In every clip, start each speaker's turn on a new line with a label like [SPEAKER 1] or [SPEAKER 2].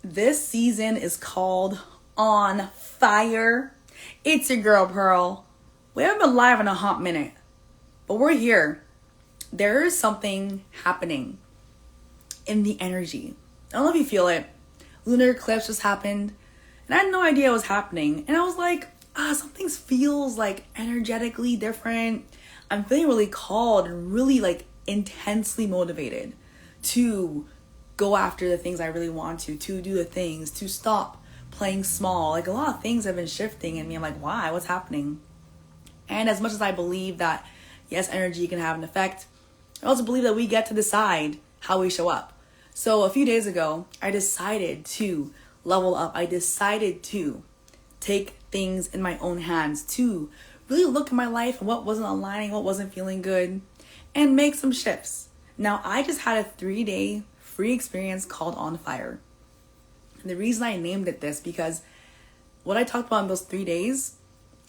[SPEAKER 1] This season is called On Fire. It's your girl Pearl. We haven't been live in a hot minute, but we're here. There is something happening in the energy. I don't know if you feel it. Lunar eclipse just happened, and I had no idea it was happening. And I was like, something feels like energetically different. I'm feeling really called and really like intensely motivated to go after the things I really want to do the things, to stop playing small. Like a lot of things have been shifting in me. I'm like, why? What's happening? And as much as I believe that, yes, energy can have an effect, I also believe that we get to decide how we show up. So a few days ago, I decided to level up. I decided to take things in my own hands, to really look at my life and what wasn't aligning, what wasn't feeling good, and make some shifts. Now, I just had a 3-day free experience called On Fire. And the reason I named it this, because what I talked about in those 3 days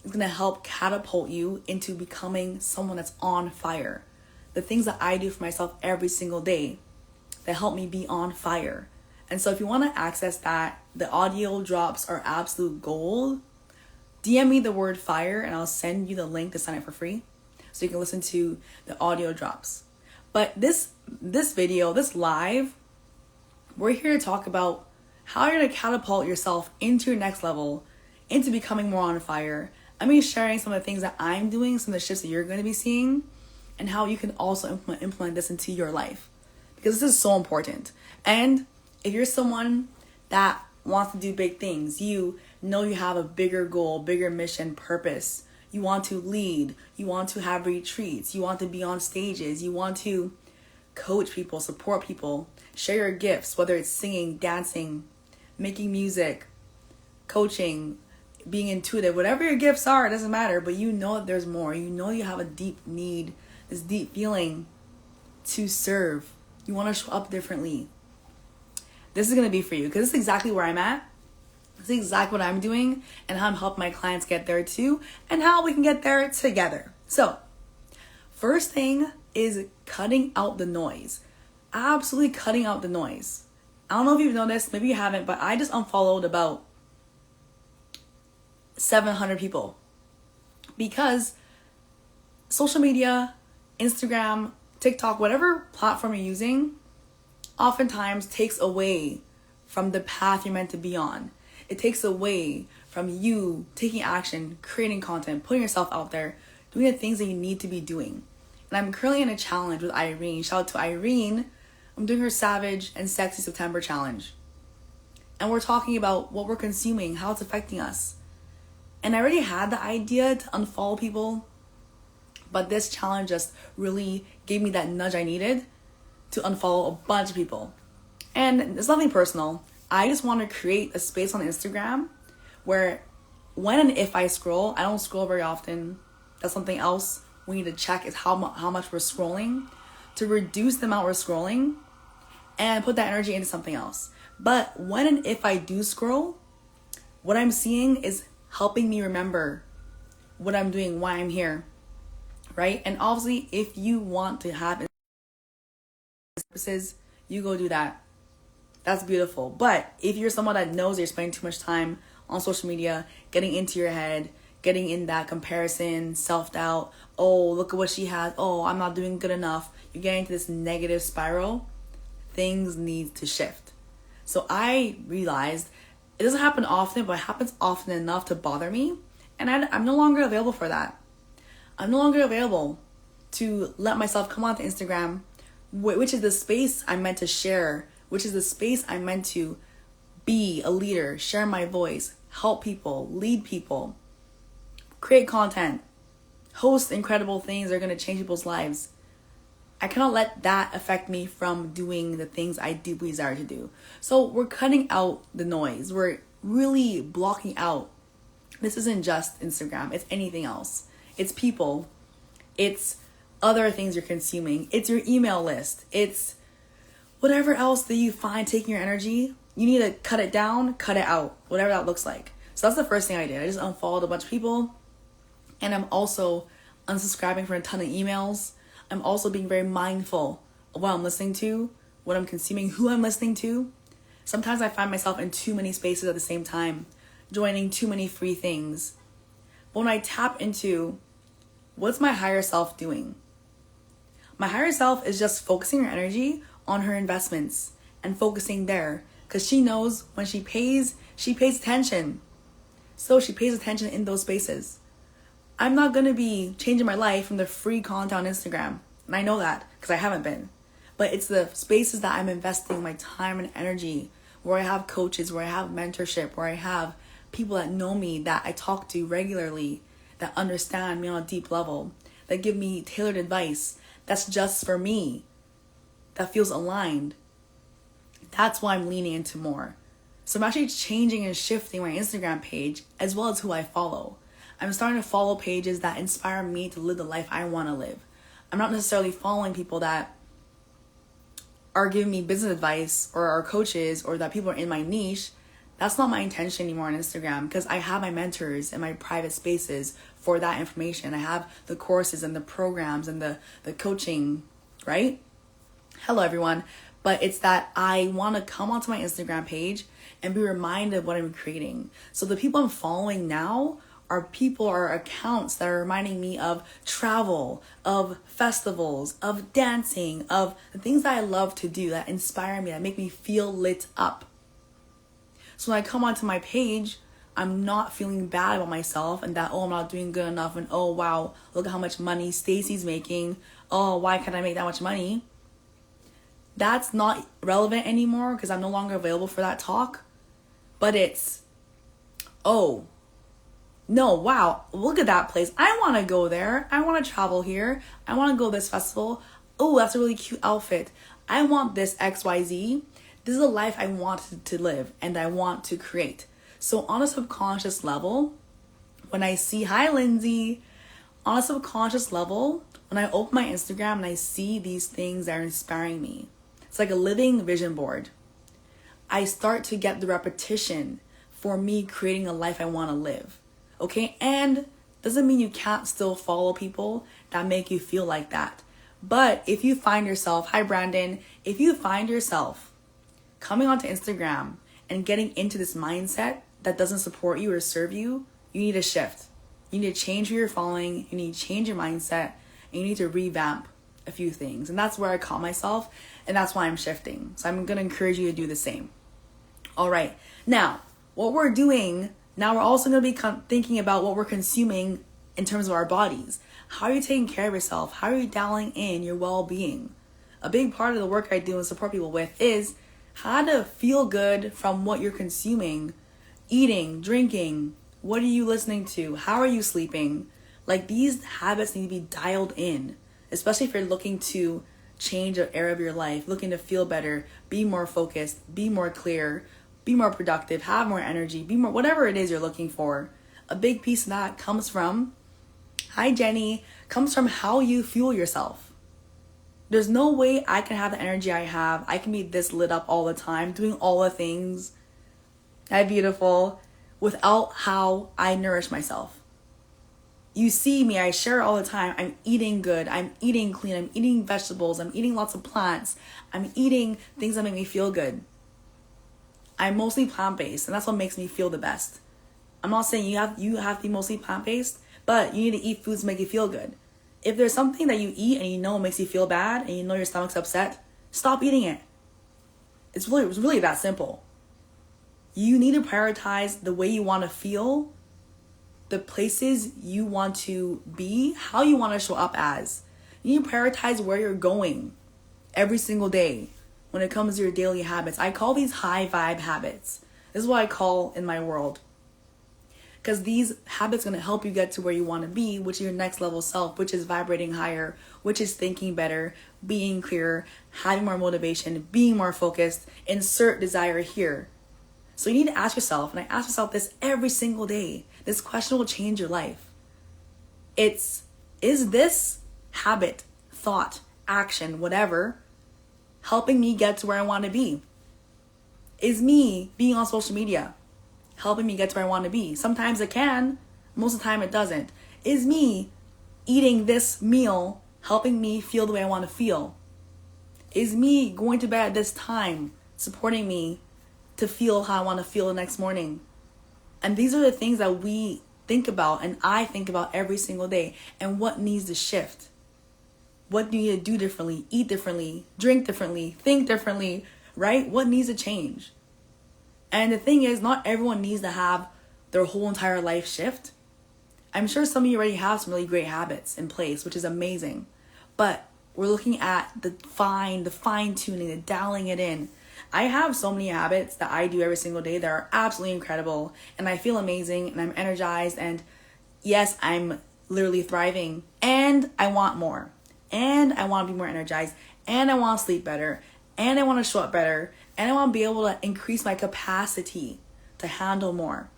[SPEAKER 1] is going to help catapult you into becoming someone that's on fire. The things that I do for myself every single day that help me be on fire. And so if you want to access that, the audio drops are absolute gold. DM me the word fire and I'll send you the link to sign up for free so you can listen to the audio drops. But this video, this live, we're here to talk about how you're going to catapult yourself into your next level, into becoming more on fire. I'm going to be sharing some of the things that I'm doing, some of the shifts that you're going to be seeing, and how you can also implement this into your life. Because this is so important. And if you're someone that wants to do big things, you know you have a bigger goal, bigger mission, purpose. You want to lead. You want to have retreats. You want to be on stages. You want to coach people, support people, share your gifts, whether it's singing, dancing, making music, coaching, being intuitive, whatever your gifts are, it doesn't matter, but you know that there's more. You know you have a deep need, this deep feeling to serve. You want to show up differently. This is going to be for you because this is exactly where I'm at. This is exactly what I'm doing and how I'm helping my clients get there too and how we can get there together. So, first thing is cutting out the noise. Absolutely cutting out the noise. I don't know if you've noticed, maybe you haven't, but I just unfollowed about 700 people because social media, Instagram, TikTok, whatever platform you're using, oftentimes takes away from the path you're meant to be on. It takes away from you taking action, creating content, putting yourself out there, doing the things that you need to be doing. And I'm currently in a challenge with Irene. Shout out to Irene. I'm doing her Savage and Sexy September challenge. And we're talking about what we're consuming, how it's affecting us. And I already had the idea to unfollow people, but this challenge just really gave me that nudge I needed to unfollow a bunch of people. And it's nothing personal. I just want to create a space on Instagram where when and if I scroll, I don't scroll very often. That's something else we need to check is how much we're scrolling, to reduce the amount we're scrolling and put that energy into something else. But when and if I do scroll, what I'm seeing is helping me remember what I'm doing, why I'm here, right? And obviously, if you want to have purposes, you go do that. That's beautiful. But if you're someone that knows you're spending too much time on social media, getting into your head, getting in that comparison, self-doubt, oh, look at what she has, oh, I'm not doing good enough, you're getting into this negative spiral, things need to shift. So I realized it doesn't happen often, but it happens often enough to bother me. And I'm no longer available for that. I'm no longer available to let myself come onto Instagram, which is the space I'm meant to share, which is the space I'm meant to be a leader, share my voice, help people, lead people, create content, host incredible things that are going to change people's lives. I cannot let that affect me from doing the things I deeply desire to do. So we're cutting out the noise. We're really blocking out. This isn't just Instagram. It's anything else. It's people. It's other things you're consuming. It's your email list. It's whatever else that you find taking your energy. You need to cut it down, cut it out, whatever that looks like. So that's the first thing I did. I just unfollowed a bunch of people. And I'm also unsubscribing from a ton of emails. I'm also being very mindful of what I'm listening to, what I'm consuming, who I'm listening to. Sometimes I find myself in too many spaces at the same time, joining too many free things. But when I tap into what's my higher self doing? My higher self is just focusing her energy on her investments and focusing there, because she knows when she pays attention. So she pays attention in those spaces. I'm not going to be changing my life from the free content on Instagram. And I know that because I haven't been. But it's the spaces that I'm investing my time and energy, where I have coaches, where I have mentorship, where I have people that know me, that I talk to regularly, that understand me on a deep level, that give me tailored advice that's just for me, that feels aligned. That's why I'm leaning into more. So I'm actually changing and shifting my Instagram page as well as who I follow. I'm starting to follow pages that inspire me to live the life I want to live. I'm not necessarily following people that are giving me business advice or are coaches or that people are in my niche. That's not my intention anymore on Instagram, because I have my mentors and my private spaces for that information. I have the courses and the programs and the coaching, right? Hello, everyone. But it's that I want to come onto my Instagram page and be reminded of what I'm creating. So the people I'm following now are people or accounts that are reminding me of travel, of festivals, of dancing, of the things that I love to do, that inspire me, that make me feel lit up. So when I come onto my page, I'm not feeling bad about myself and that, I'm not doing good enough, and wow, look at how much money Stacy's making. Why can't I make that much money? That's not relevant anymore because I'm no longer available for that talk. But it's, no, wow, look at that place. I want to go there. I want to travel here. I want to go to this festival. Oh, that's a really cute outfit. I want this XYZ. This is a life I want to live and I want to create. So on a subconscious level, when I see, hi Lindsay, on a subconscious level, when I open my Instagram and I see these things that are inspiring me, it's like a living vision board. I start to get the repetition for me creating a life I want to live. Okay, and doesn't mean you can't still follow people that make you feel like that. But if you find yourself, hi Brandon, if you find yourself coming onto Instagram and getting into this mindset that doesn't support you or serve you, you need to shift. You need to change who you're following, you need to change your mindset, and you need to revamp a few things. And that's where I caught myself, and that's why I'm shifting. So I'm going to encourage you to do the same. All right, now what we're doing, now we're also going to be thinking about what we're consuming in terms of our bodies. How are you taking care of yourself? How are you dialing in your well-being? A big part of the work I do and support people with is how to feel good from what you're consuming, eating, drinking. What are you listening to? How are you sleeping? Like, these habits need to be dialed in, especially if you're looking to change an area of your life, looking to feel better, be more focused, be more clear, be more productive, have more energy, be more, whatever it is you're looking for. A big piece of that comes from, hi Jenny, comes from how you fuel yourself. There's no way I can have the energy I have. I can be this lit up all the time, doing all the things. Hi beautiful, without how I nourish myself. You see me, I share all the time. I'm eating good, I'm eating clean, I'm eating vegetables, I'm eating lots of plants, I'm eating things that make me feel good. I'm mostly plant-based, and that's what makes me feel the best. I'm not saying you have to be mostly plant-based, but you need to eat foods that make you feel good. If there's something that you eat and you know it makes you feel bad and you know your stomach's upset, stop eating it. It's really that simple. You need to prioritize the way you want to feel, the places you want to be, how you want to show up as. You need to prioritize where you're going every single day when it comes to your daily habits. I call these high vibe habits. This is what I call in my world. Because these habits are going to help you get to where you want to be, which is your next level self, which is vibrating higher, which is thinking better, being clearer, having more motivation, being more focused. Insert desire here. So you need to ask yourself, and I ask myself this every single day. This question will change your life. Is this habit, thought, action, whatever, helping me get to where I want to be? Is me being on social media helping me get to where I want to be? Sometimes it can, most of the time it doesn't. Is me eating this meal helping me feel the way I want to feel? Is me going to bed at this time supporting me to feel how I want to feel the next morning. And these are the things that we think about, and I think about every single day. And what needs to shift? What do you need to do differently, eat differently, drink differently, think differently, right? What needs to change? And the thing is, not everyone needs to have their whole entire life shift. I'm sure some of you already have some really great habits in place, which is amazing. But we're looking at the fine tuning, the dialing it in. I have so many habits that I do every single day that are absolutely incredible, and I feel amazing, and I'm energized, and yes, I'm literally thriving, and I want more, and I want to be more energized, and I want to sleep better, and I want to show up better, and I want to be able to increase my capacity to handle more.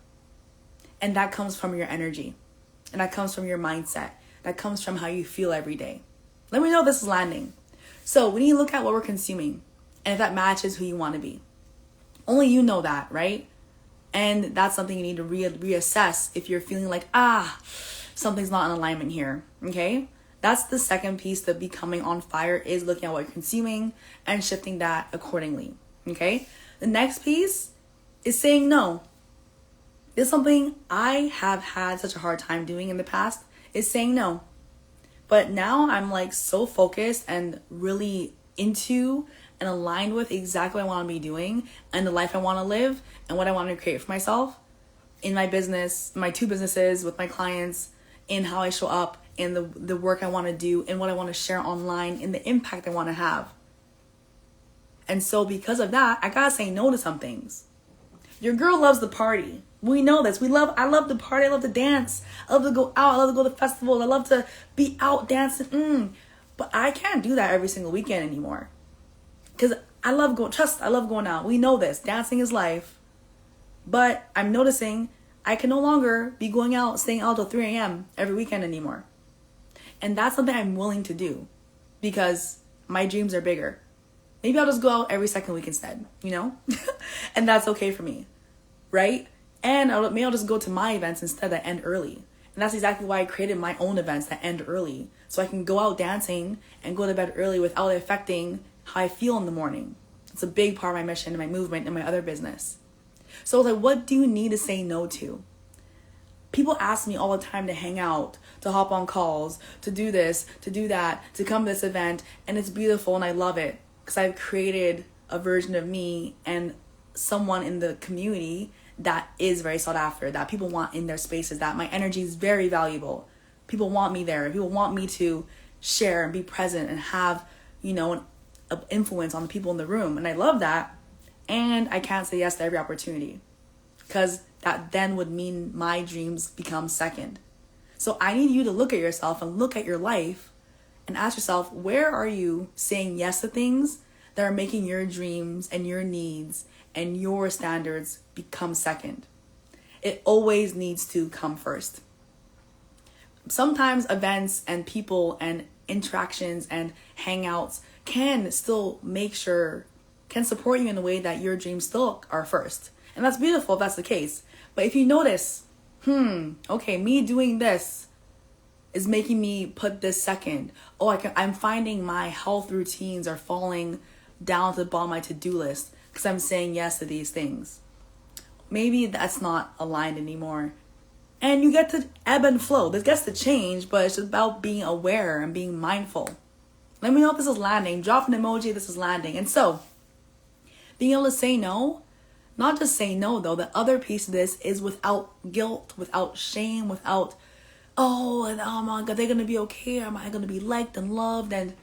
[SPEAKER 1] And that comes from your energy, and that comes from your mindset, that comes from how you feel every day. Let me know if this is landing. So we need to look at what we're consuming, and if that matches who you want to be. Only you know that, right? And that's something you need to reassess if you're feeling like, something's not in alignment here, okay? That's the second piece to becoming on fire, is looking at what you're consuming and shifting that accordingly, okay? The next piece is saying no. This is something I have had such a hard time doing in the past, is saying no. But now I'm like so focused and really into and aligned with exactly what I want to be doing and the life I want to live and what I want to create for myself in my business, my 2 businesses, with my clients, in how I show up, in the work I want to do, and what I want to share online, and the impact I want to have. And so because of that, I gotta say no to some things. Your girl loves the party. We know this. I love the party. I love to dance. I love to go out. I love to go to festivals. I love to be out dancing. But I can't do that every single weekend anymore. Because I love going out. We know this. Dancing is life. But I'm noticing I can no longer be going out, staying out till 3 a.m. every weekend anymore. And that's something I'm willing to do because my dreams are bigger. Maybe I'll just go out every second week instead, and that's okay for me, right? And maybe I'll just go to my events instead that end early. And that's exactly why I created my own events that end early. So I can go out dancing and go to bed early without it affecting how I feel in the morning. It's a big part of my mission and my movement and my other business. So like, what do you need to say no to? People ask me all the time to hang out, to hop on calls, to do this, to do that, to come to this event. And it's beautiful and I love it because I've created a version of me and someone in the community that is very sought after, that people want in their spaces, that my energy is very valuable. People want me there. People want me to share and be present and have, an influence on the people in the room. And I love that. And I can't say yes to every opportunity because that then would mean my dreams become second. So I need you to look at yourself and look at your life and ask yourself, where are you saying yes to things that are making your dreams and your needs and your standards become second? It always needs to come first. Sometimes events and people and interactions and hangouts can still can support you in a way that your dreams still are first. And that's beautiful if that's the case. But if you notice, okay, me doing this is making me put this second. I'm finding my health routines are falling down to the bottom of my to-do list because I'm saying yes to these things. Maybe that's not aligned anymore. And you get to ebb and flow. This gets to change, but it's just about being aware and being mindful. Let me know if this is landing. Drop an emoji if this is landing. And so, being able to say no, not just say no though, the other piece of this is without guilt, without shame, without, oh my God, they're going to be okay? Am I going to be liked and loved? And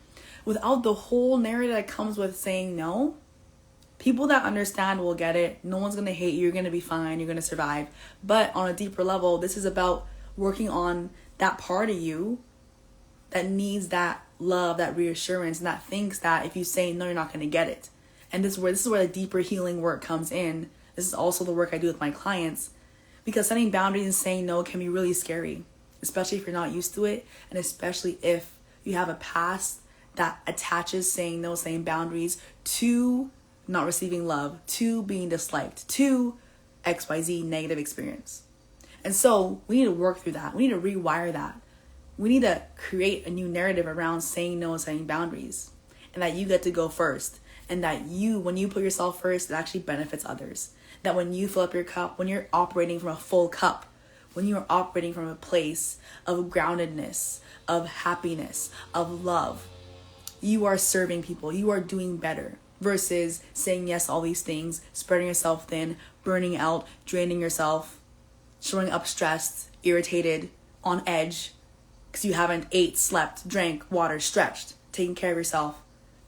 [SPEAKER 1] without the whole narrative that comes with saying no. People that understand will get it. No one's going to hate you. You're going to be fine. You're going to survive. But on a deeper level, this is about working on that part of you that needs that love, that reassurance, and that thinks that if you say no, you're not going to get it. And this is where the deeper healing work comes in. This is also the work I do with my clients. Because setting boundaries and saying no can be really scary, especially if you're not used to it, and especially if you have a past that attaches saying no, saying boundaries to not receiving love, to being disliked, to XYZ negative experience. And so we need to work through that. We need to rewire that. We need to create a new narrative around saying no and setting boundaries, and that you get to go first. and that when you put yourself first, it actually benefits others. That when you fill up your cup, when you're operating from a full cup, when you are operating from a place of groundedness, of happiness, of love, you are serving people, you are doing better, versus saying yes to all these things, spreading yourself thin, burning out, draining yourself, showing up stressed, irritated, on edge, because you haven't ate, slept, drank, water, stretched, taken care of yourself,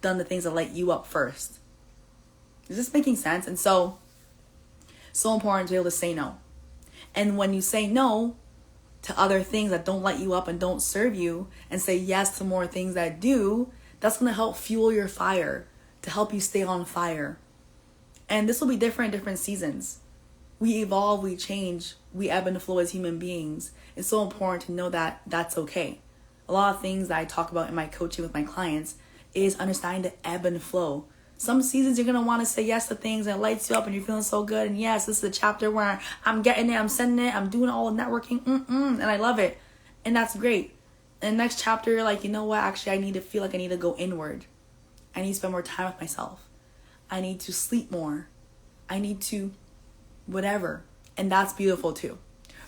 [SPEAKER 1] done the things that light you up first. Is this making sense? And so important to be able to say no. And when you say no to other things that don't light you up and don't serve you, and say yes to more things that do, that's going to help fuel your fire, to help you stay on fire. And this will be different in different seasons. We evolve, we change, we ebb and flow as human beings. It's so important to know that that's okay. A lot of things that I talk about in my coaching with my clients is understanding the ebb and flow. Some seasons you're going to want to say yes to things and it lights you up and you're feeling so good. And yes, this is a chapter where I'm getting it, I'm sending it, I'm doing all the networking, and I love it. And that's great. And the next chapter, you're like, you know what? Actually, I need to feel like I need to go inward. I need to spend more time with myself. I need to sleep more. I need to whatever. And that's beautiful too.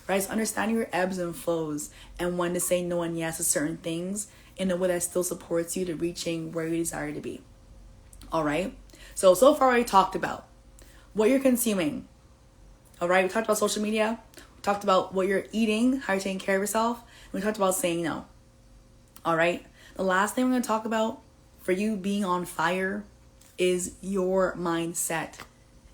[SPEAKER 1] Right? So understanding your ebbs and flows and when to say no and yes to certain things in a way that still supports you to reaching where you desire to be. All right. So far we talked about what you're consuming. All right. We talked about social media. We talked about what you're eating, how you're taking care of yourself. And we talked about saying no. All right. The last thing we're going to talk about for you being on fire is your mindset,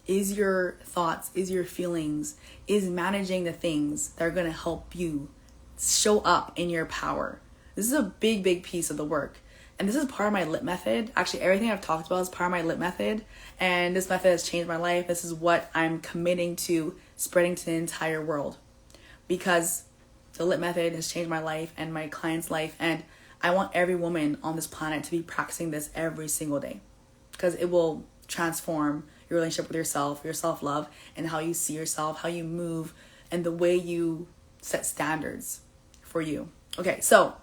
[SPEAKER 1] is your thoughts, is your feelings, is managing the things that are going to help you show up in your power. This is a big, big piece of the work. And this is part of my LIT method. Actually, everything I've talked about is part of my LIT method. And this method has changed my life. This is what I'm committing to spreading to the entire world. Because the LIT method has changed my life and my client's life. And I want every woman on this planet to be practicing this every single day. Because it will transform your relationship with yourself, your self-love, and how you see yourself, how you move, and the way you set standards for you. Okay, so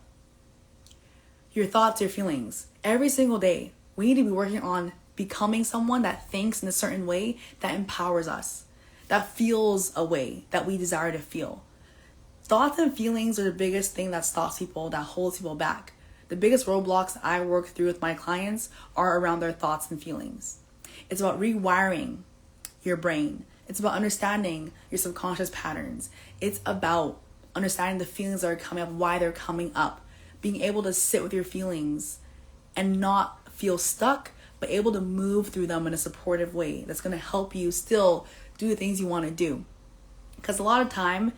[SPEAKER 1] your thoughts, your feelings. Every single day, we need to be working on becoming someone that thinks in a certain way that empowers us, that feels a way that we desire to feel. Thoughts and feelings are the biggest thing that stops people, that holds people back. The biggest roadblocks I work through with my clients are around their thoughts and feelings. It's about rewiring your brain. It's about understanding your subconscious patterns. It's about understanding the feelings that are coming up, why they're coming up. Being able to sit with your feelings and not feel stuck, but able to move through them in a supportive way that's going to help you still do the things you want to do. Because a lot of time,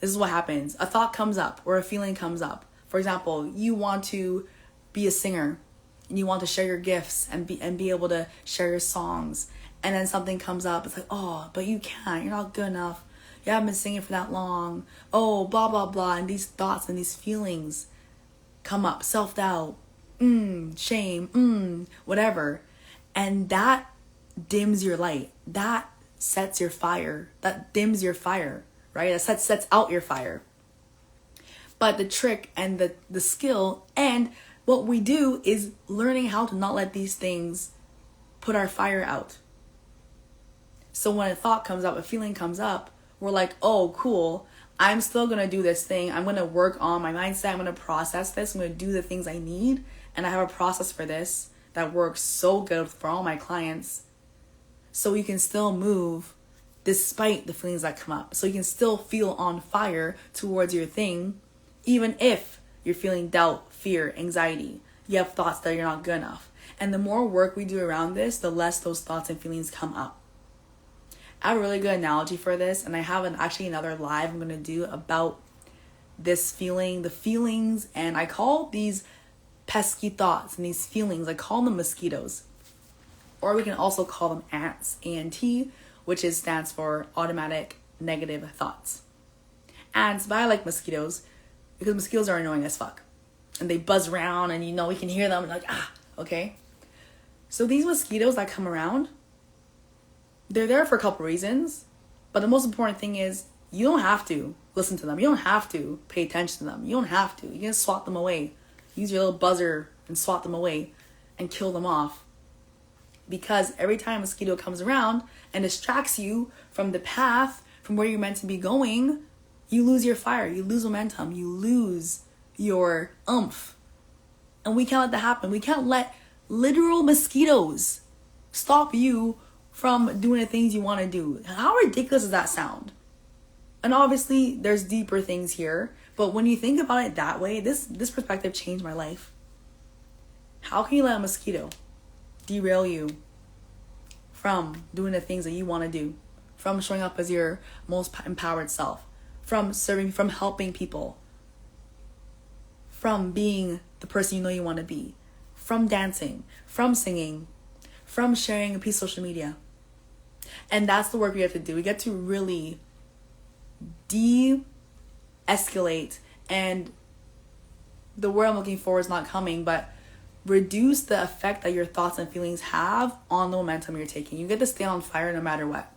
[SPEAKER 1] this is what happens. A thought comes up or a feeling comes up. For example, you want to be a singer and you want to share your gifts and be able to share your songs. And then something comes up. It's like, oh, but you can't. You're not good enough. You haven't been singing for that long. Oh, blah, blah, blah. And these thoughts and these feelings come up, self-doubt, shame, whatever. And that dims your light. That sets your fire. That dims your fire, right? That sets out your fire. But the trick and the skill and what we do is learning how to not let these things put our fire out. So when a thought comes up, a feeling comes up, we're like, oh, cool. I'm still going to do this thing. I'm going to work on my mindset. I'm going to process this. I'm going to do the things I need. And I have a process for this that works so good for all my clients. So you can still move despite the feelings that come up. So you can still feel on fire towards your thing, even if you're feeling doubt, fear, anxiety. You have thoughts that you're not good enough. And the more work we do around this, the less those thoughts and feelings come up. I have a really good analogy for this, and I have another live I'm going to do about this feeling, the feelings, and I call these pesky thoughts and these feelings, I call them mosquitoes. Or we can also call them ants, A-N-T, which stands for automatic negative thoughts. Ants, but I like mosquitoes because mosquitoes are annoying as fuck. And they buzz around and we can hear them and like, okay. So these mosquitoes that come around, they're there for a couple reasons, but the most important thing is you don't have to listen to them. You don't have to pay attention to them. You don't have to. You can swat them away. Use your little buzzer and swat them away and kill them off. Because every time a mosquito comes around and distracts you from the path, from where you're meant to be going, you lose your fire, you lose momentum, you lose your oomph. And we can't let that happen. We can't let literal mosquitoes stop you from doing the things you want to do. How ridiculous does that sound? And obviously, there's deeper things here. But when you think about it that way, this perspective changed my life. How can you let a mosquito derail you from doing the things that you want to do? From showing up as your most empowered self? From serving, from helping people? From being the person you know you want to be? From dancing? From singing? From sharing a piece of social media? And that's the work we have to do. We get to really de-escalate, and the word I'm looking for is not coming, but reduce the effect that your thoughts and feelings have on the momentum you're taking. You get to stay on fire no matter what.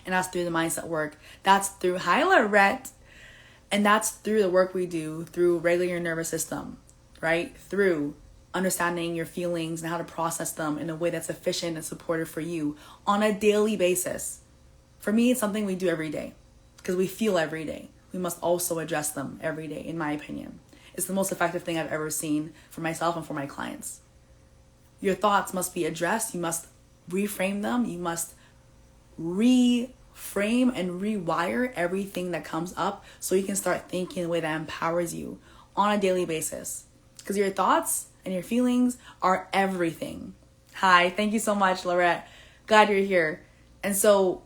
[SPEAKER 1] And that's through the mindset work. That's through Lorette. And that's through the work we do through regulating your nervous system, right? Through understanding your feelings and how to process them in a way that's efficient and supportive for you on a daily basis. For me, it's something we do every day because we feel every day. We must also address them every day, in my opinion. It's the most effective thing I've ever seen for myself and for my clients. Your thoughts must be addressed. You must reframe them. You must reframe and rewire everything that comes up so you can start thinking in a way that empowers you on a daily basis. Because your thoughts and your feelings are everything. Hi, thank you so much, Lorette. Glad you're here. And so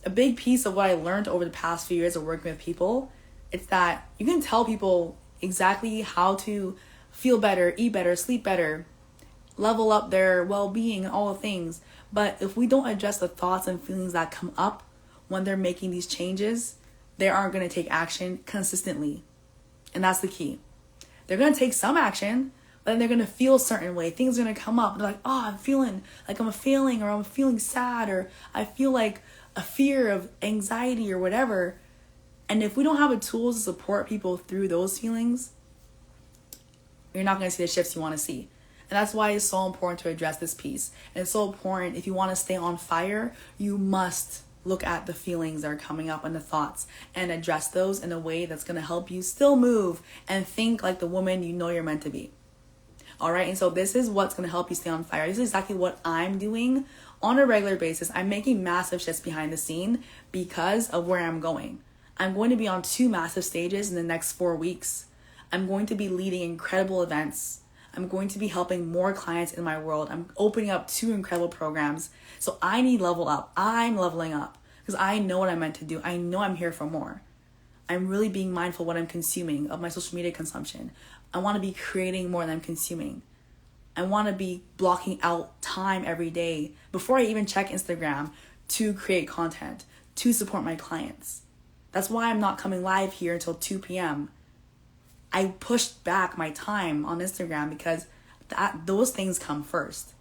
[SPEAKER 1] a big piece of what I learned over the past few years of working with people, it's that you can tell people exactly how to feel better, eat better, sleep better, level up their well-being, all the things. But if we don't address the thoughts and feelings that come up when they're making these changes, they aren't going to take action consistently. And that's the key. They're going to take some action, but then they're going to feel a certain way. Things are going to come up. They're like, oh, I'm feeling like I'm failing, or I'm feeling sad, or I feel like a fear of anxiety or whatever. And if we don't have the tools to support people through those feelings, you're not going to see the shifts you want to see. And that's why it's so important to address this piece. And it's so important, if you want to stay on fire, you must look at the feelings that are coming up and the thoughts and address those in a way that's going to help you still move and think like the woman you know you're meant to be. All right. And so this is what's going to help you stay on fire. This is exactly what I'm doing on a regular basis. I'm making massive shifts behind the scene because of where I'm going. I'm going to be on 2 massive stages in the next 4 weeks. I'm going to be leading incredible events. I'm going to be helping more clients in my world. I'm opening up 2 incredible programs. So I need level up. I'm leveling up because I know what I'm meant to do. I know I'm here for more. I'm really being mindful of what I'm consuming, of my social media consumption. I want to be creating more than I'm consuming. I want to be blocking out time every day before I even check Instagram to create content, to support my clients. That's why I'm not coming live here until 2 p.m. I pushed back my time on Instagram because those things come first.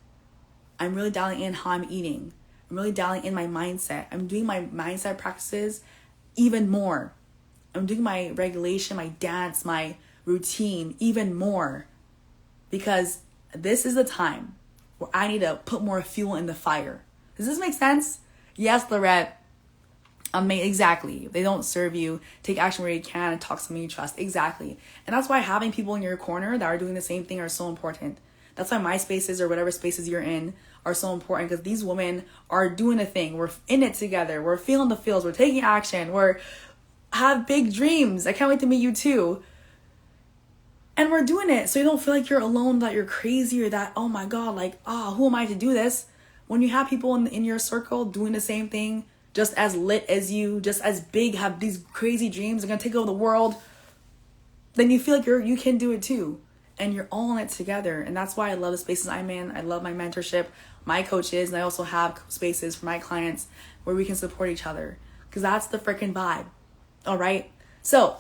[SPEAKER 1] I'm really dialing in how I'm eating. I'm really dialing in my mindset. I'm doing my mindset practices even more. I'm doing my regulation, my dance, my routine even more. Because this is the time where I need to put more fuel in the fire. Does this make sense? Yes, Lorette. Exactly. If they don't serve you, take action where you can and talk to someone you trust. Exactly. And that's why having people in your corner that are doing the same thing are so important. That's why my spaces or whatever spaces you're in are so important, because these women are doing a thing. We're in it together. We're feeling the feels. We're taking action. Have big dreams. I can't wait to meet you too. And we're doing it so you don't feel like you're alone, that you're crazy, or that, oh my God, who am I to do this? When you have people in your circle doing the same thing, just as lit as you, just as big, have these crazy dreams, they're going to take over the world, then you feel like you can do it too. And you're all in it together. And that's why I love the spaces I'm in. I love my mentorship, my coaches, and I also have spaces for my clients where we can support each other. Because that's the freaking vibe. All right? So,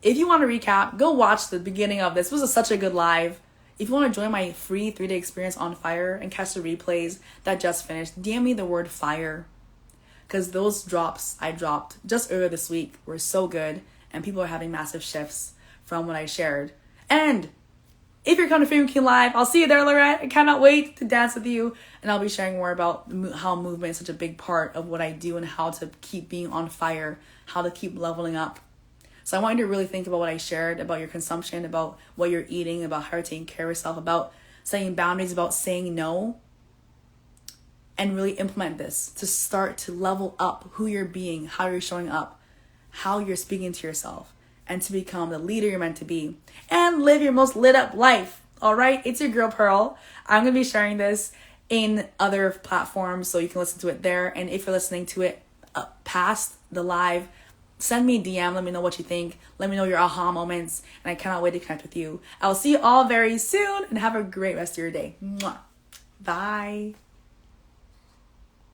[SPEAKER 1] if you want to recap, go watch the beginning of this. This was such a good live. If you want to join my free 3-day experience on fire and catch the replays that just finished, DM me the word fire. Because those drops I dropped just earlier this week were so good, and people are having massive shifts from what I shared. And If you're coming to Freedom King Live, I'll see you there, Lorette. I cannot wait to dance with you. And I'll be sharing more about how movement is such a big part of what I do and how to keep being on fire, how to keep leveling up. So I want you to really think about what I shared, about your consumption, about what you're eating, about how you're taking care of yourself, about setting boundaries, about saying no. And really implement this to start to level up who you're being, how you're showing up, how you're speaking to yourself, and to become the leader you're meant to be and live your most lit up life. All right, it's your girl Pearl. I'm going to be sharing this in other platforms so you can listen to it there. And if you're listening to it past the live, send me a DM. Let me know what you think. Let me know your aha moments. And I cannot wait to connect with you. I'll see you all very soon and have a great rest of your day. Mwah. Bye.